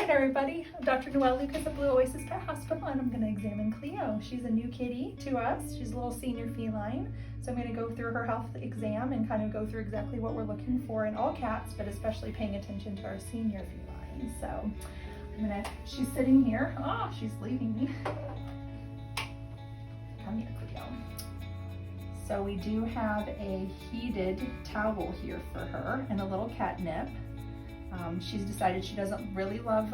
right, everybody. I'm Dr. Noelle Lucas at Blue Oasis Pet Hospital, and I'm going to examine Cleo. She's a new kitty to us. She's a little senior feline. So I'm going to go through her health exam and kind of go through exactly what we're looking for in all cats, but especially paying attention to our senior felines. So she's sitting here. Oh, she's leaving me. Come here, Cleo. So we do have a heated towel here for her and a little catnip. She's decided she doesn't really love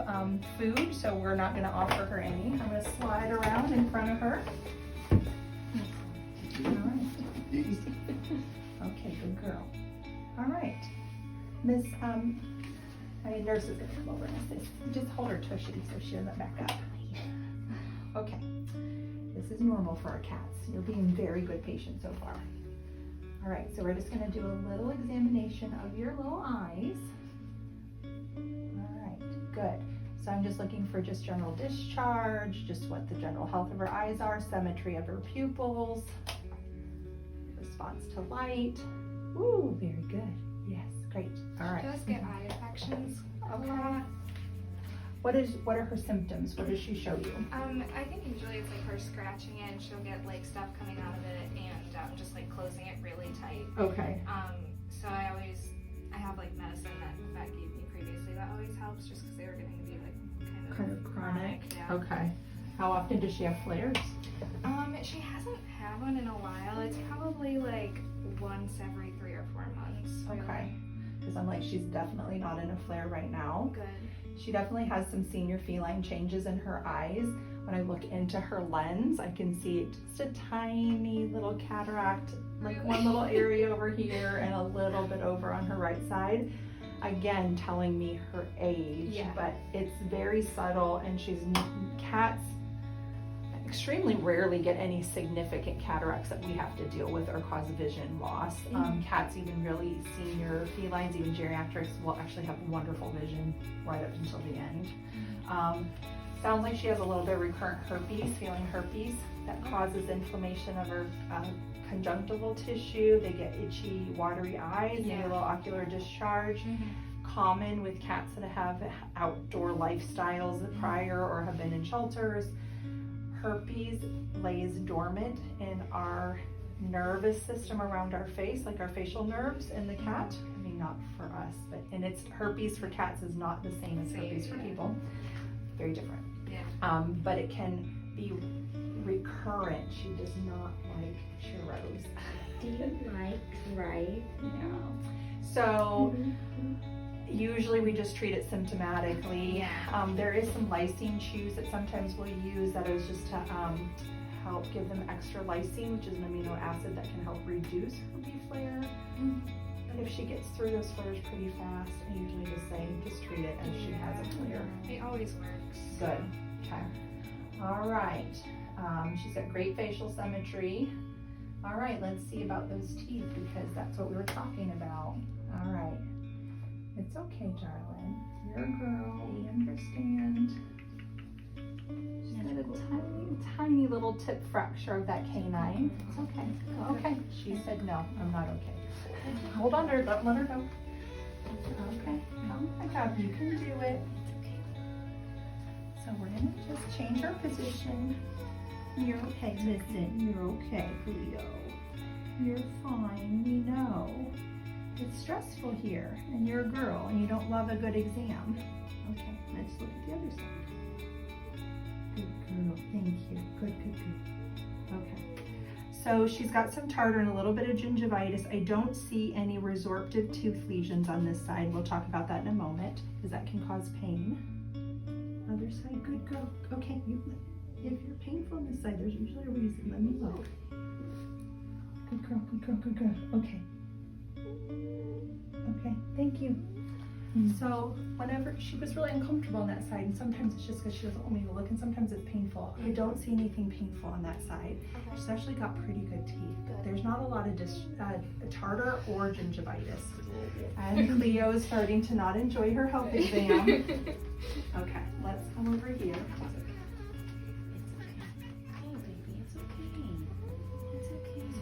food, so we're not going to offer her any. I'm going to slide around in front of her. All right. Okay, good girl. All right. Miss, my nurse is going to come over and assist. Just hold her tushy so she doesn't back up. Okay. This is normal for our cats. You're being very good patient so far. All right, so we're just going to do a little examination of your little eyes. Good. So I'm just looking for just general discharge, just what the general health of her eyes are, symmetry of her pupils, response to light. Ooh, very good. Yes, great. All right. She does get eye infections. Okay. What are her symptoms? What does she show you? I think usually it's like her scratching it and she'll get like stuff coming out of it and just like closing it really tight. Okay. So I have like medicine that gave me previously that always helps just because they were getting to be like kind of chronic. Yeah. Okay. How often does she have flares? She hasn't had one in a while. It's probably like once every 3 or 4 months. Really. Okay. Because I'm like, she's definitely not in a flare right now. Good. She definitely has some senior feline changes in her eyes. When I look into her lens, I can see just a tiny little cataract, like one little area over here and a little bit over on her right side. Again, telling me her age, yeah. But it's very subtle, and cats extremely rarely get any significant cataracts that we have to deal with or cause vision loss. Cats, even really senior felines, even geriatrics, will actually have wonderful vision right up until the end. Sounds like she has a little bit of recurrent herpes, feeling herpes, that causes inflammation of her conjunctival tissue. They get itchy, watery eyes, maybe a little ocular discharge. Common with cats that have outdoor lifestyles prior or have been in shelters. Herpes lays dormant in our nervous system around our face, like our facial nerves in the cat. I mean, not for us, and it's herpes for cats is not the same as herpes for people. Very different. Yeah. But it can be recurrent. She does not like churros. Do you like rice? Yeah. So usually we just treat it symptomatically. There is some lysine chews that sometimes we'll use that is just to help give them extra lysine, which is an amino acid that can help reduce herpes flare. But if she gets through those flares pretty fast, I usually just say, just treat it as she has a flare. It always works. Good. Okay. All right. She's got great facial symmetry. All right, let's see about those teeth because that's what we were talking about. All right. It's okay, darling. You're a girl. We understand. She's got a tiny little tip fracture of that canine. It's okay. Okay. She said no. I'm not okay. Hold on to her. Don't let her go. Okay. Come back up. You can do it. So we're going to just change our position. You're okay. Listen, you're okay, Cleo. You're fine. We know. It's stressful here, and you're a girl, and you don't love a good exam. Okay, let's look at the other side. Good girl. Thank you. Good, good, good. Okay. So she's got some tartar and a little bit of gingivitis. I don't see any resorptive tooth lesions on this side. We'll talk about that in a moment, because that can cause pain. Other side, good girl. Okay, if you're painful on this side, there's usually a reason. Let me look. Good girl, good girl, good girl. Okay. Okay, thank you. So whenever she was really uncomfortable on that side, and sometimes it's just because she doesn't want me to look, and sometimes it's painful. I don't see anything painful on that side. Okay. She's actually got pretty good teeth. There's not a lot of tartar or gingivitis. And Cleo is starting to not enjoy her health exam. Okay, let's come over here.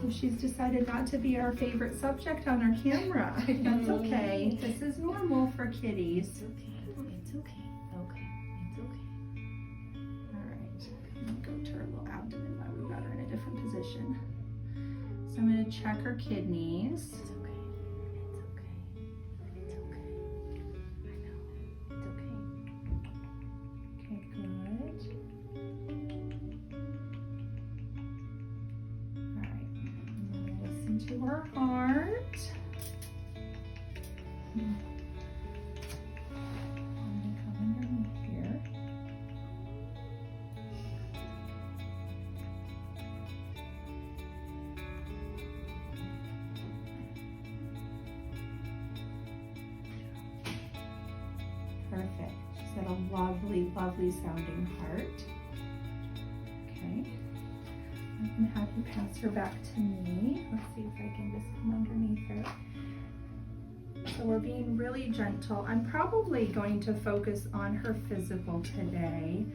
So she's decided not to be our favorite subject on our camera. That's okay. This is normal for kitties. It's okay. It's okay. Okay. check her kidneys. It's okay. It's okay. I know. It's okay. Okay, good. All right, I'm gonna listen to her heart. I'm gonna come underneath here. Perfect. She's got a lovely, lovely sounding heart. Okay. I'm gonna have you pass her back to me. Let's see if I can just come underneath her. So we're being really gentle. I'm probably going to focus on her physical today.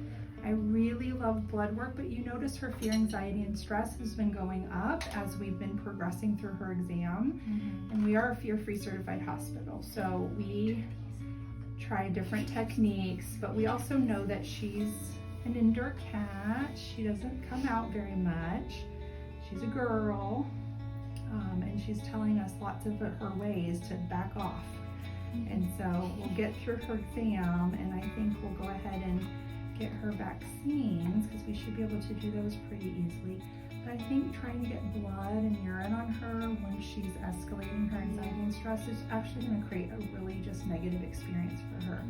I really love blood work, but you notice her fear, anxiety, and stress has been going up as we've been progressing through her exam. And we are a fear-free certified hospital. So we try different techniques, but we also know that she's an indoor cat. She doesn't come out very much. She's a girl, and she's telling us lots of her ways to back off. And so we'll get through her exam, and I think we'll go ahead and get her vaccines because we should be able to do those pretty easily. But I think trying to get blood and urine on her when she's escalating her anxiety and stress is actually going to create a really just negative experience for her.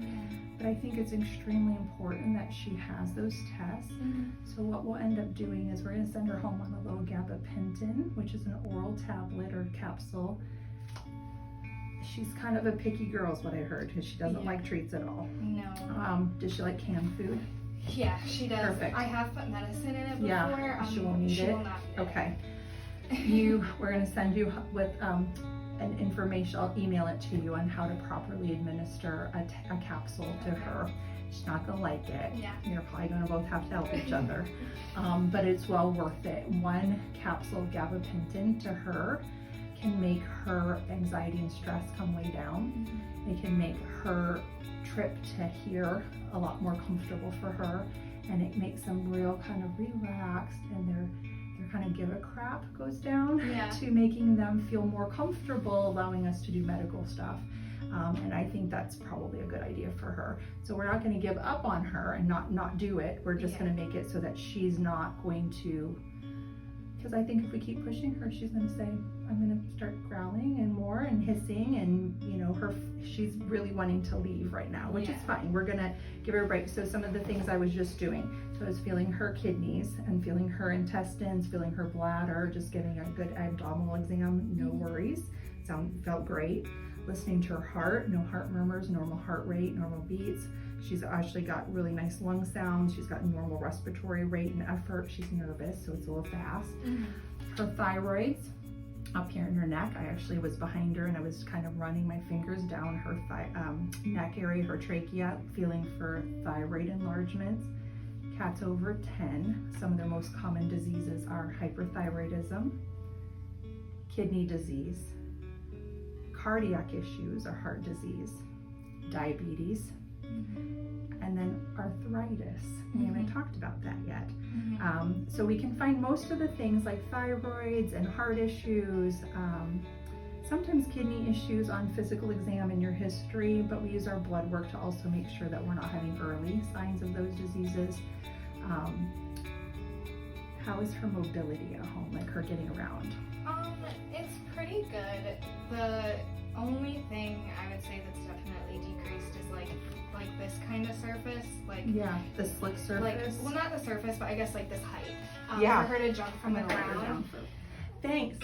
But I think it's extremely important that she has those tests. So what we'll end up doing is we're going to send her home on a little gabapentin, which is an oral tablet or capsule. She's kind of a picky girl is what I heard, because she doesn't like treats at all. No. Does she like canned food? Yeah, she does. Perfect. I have put medicine in it before. Yeah, she won't eat she it? will not eat it. Okay. We're going to send you with an information. I'll email it to you on how to properly administer a capsule to her. She's not going to like it. Yeah. You're probably going to both have to help each other. But it's well worth it. One capsule of gabapentin to her can make her anxiety and stress come way down. It can make her trip to here a lot more comfortable for her, and it makes them real kind of relaxed, and their kind of give a crap goes down to making them feel more comfortable allowing us to do medical stuff. And I think that's probably a good idea for her. So we're not going to give up on her and not do it. We're just going to make it so that she's not going to, because I think if we keep pushing her, she's going to say, I'm going to start growling and more and hissing, and she's really wanting to leave right now, which is fine. We're going to give her a break. So some of the things I was just doing, so I was feeling her kidneys and feeling her intestines, feeling her bladder, just getting a good abdominal exam, no worries. Felt great. Listening to her heart, no heart murmurs, normal heart rate, normal beats. She's actually got really nice lung sounds. She's got normal respiratory rate and effort. She's nervous, so it's a little fast. Her thyroid's up here in her neck. I actually was behind her and I was kind of running my fingers down her neck area, her trachea, feeling for thyroid enlargements. Cats over 10. Some of their most common diseases are hyperthyroidism, kidney disease, cardiac issues or heart disease, diabetes, and then arthritis. We haven't talked about that yet. So we can find most of the things like thyroids and heart issues, sometimes kidney issues on physical exam in your history, but we use our blood work to also make sure that we're not having early signs of those diseases. How is her mobility at home, like her getting around? It's pretty good. The only thing I would say that's definitely decreased is like this kind of surface, the slick surface. Well, not the surface, but I guess like this height. For her to jump from the ground. Thanks.